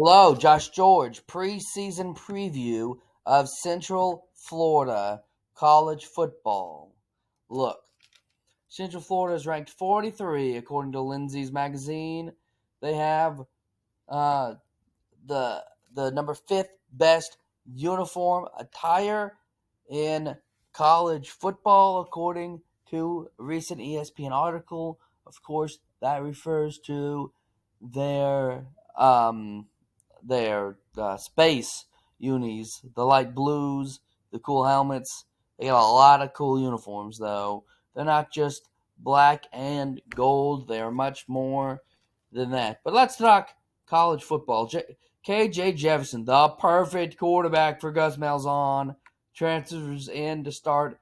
Hello, Josh George. Preseason preview of Central Florida college football. Look, Central Florida is ranked 43 according to Lindsay's magazine. They have uh, the number fifth best uniform attire in college football according to a recent ESPN article. Of course, that refers to their um, space unis, the light blues, the cool helmets. They got a lot of cool uniforms, though. They're not just black and gold. They are much more than that. But let's talk college football. KJ Jefferson, the perfect quarterback for Gus Malzahn, transfers in to start.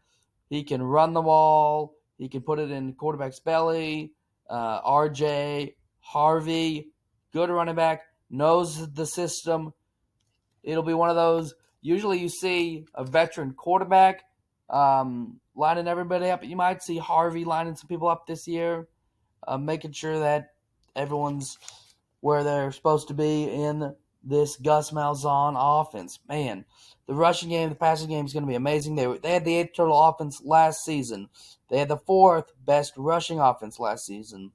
He can run the ball. He can put it in the quarterback's belly. RJ Harvey, good running back, knows the system. It'll be one of those. Usually, you see a veteran quarterback lining everybody up. You might see Harvey lining some people up this year, making sure that everyone's where they're supposed to be in this Gus Malzahn offense. Man, the rushing game, the passing game is going to be amazing. They had the eighth total offense last season. They had the fourth best rushing offense last season.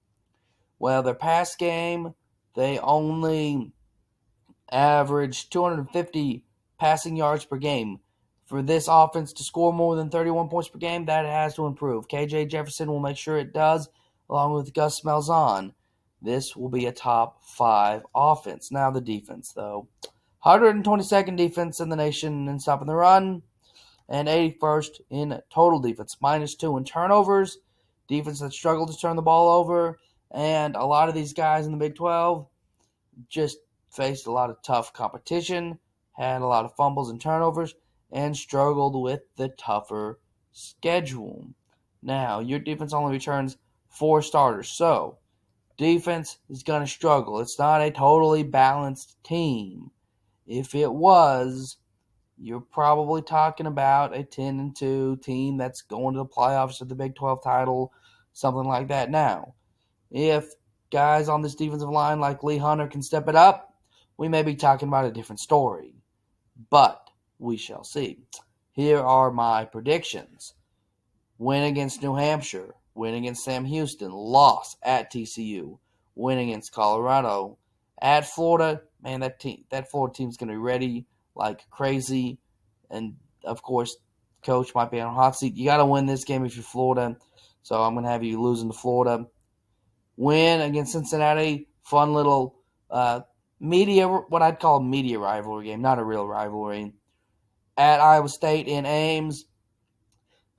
Well, their pass game, they only averaged 250 passing yards per game. For this offense to score more than 31 points per game, that has to improve. KJ Jefferson will make sure it does, along with Gus Malzahn. This will be a top 5 offense. Now the defense, though. 122nd defense in the nation in stopping the run, and 81st in total defense. -2 in turnovers. Defense that struggled to turn the ball over. And a lot of these guys in the Big 12 just faced a lot of tough competition, had a lot of fumbles and turnovers, and struggled with the tougher schedule. Now, your defense only returns 4 starters, so defense is going to struggle. It's not a totally balanced team. If it was, you're probably talking about a 10-2 team that's going to the playoffs or the Big 12 title, something like that. Now, if guys on this defensive line like Lee Hunter can step it up, we may be talking about a different story. But we shall see. Here are my predictions. Win against New Hampshire. Win against Sam Houston. Loss at TCU. Win against Colorado. At Florida, man, that Florida team's going to be ready like crazy. And, of course, coach might be on a hot seat. You got to win this game if you're Florida. So I'm going to have you losing to Florida. Win against Cincinnati. Fun little what I'd call a media rivalry game, not a real rivalry. At Iowa State in Ames.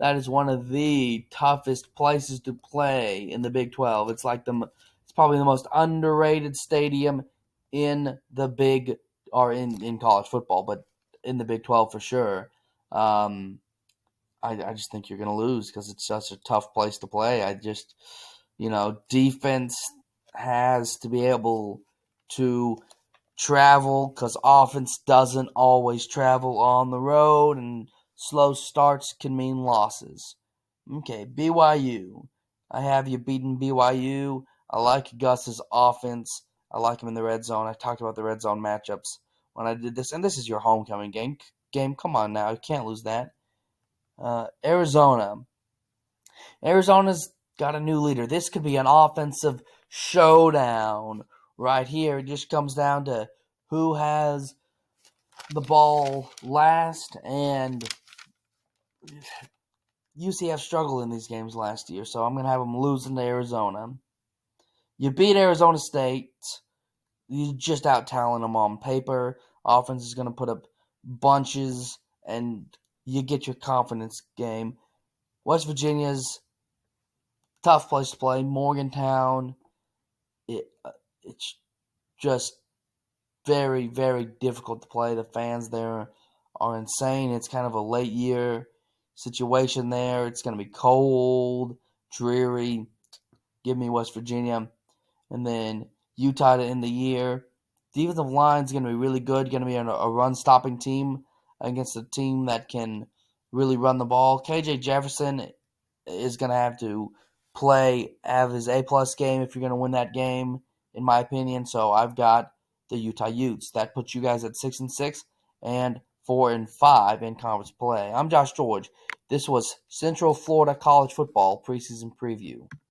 That is one of the toughest places to play in the Big 12. It's probably the most underrated stadium in the Big or in college football, but in the Big 12 for sure. I just think you're going to lose because it's such a tough place to play. Defense has to be able to travel because offense doesn't always travel on the road, and slow starts can mean losses. Okay, BYU. I have you beating BYU. I like Gus's offense. I like him in the red zone. I talked about the red zone matchups when I did this, and this is your homecoming game. Come on now, you can't lose that. Arizona. Arizona's got a new leader. This could be an offensive showdown right here. It just comes down to who has the ball last, and UCF struggled in these games last year, so I'm going to have them losing to Arizona. You beat Arizona State. You just out-talent them on paper. Offense is going to put up bunches, and you get your confidence game. West Virginia's tough place to play. Morgantown. It's just very, very difficult to play. The fans there are insane. It's kind of a late year situation there. It's going to be cold, dreary. Give me West Virginia. And then Utah to end the year. Defensive line is going to be really good. Going to be a run-stopping team against a team that can really run the ball. KJ Jefferson is going to have to have his A-plus game if you're going to win that game, in my opinion. So I've got the Utah Utes. That puts you guys at 6-6 and 4-5 in conference play. I'm Josh George. This was Central Florida College Football Preseason Preview.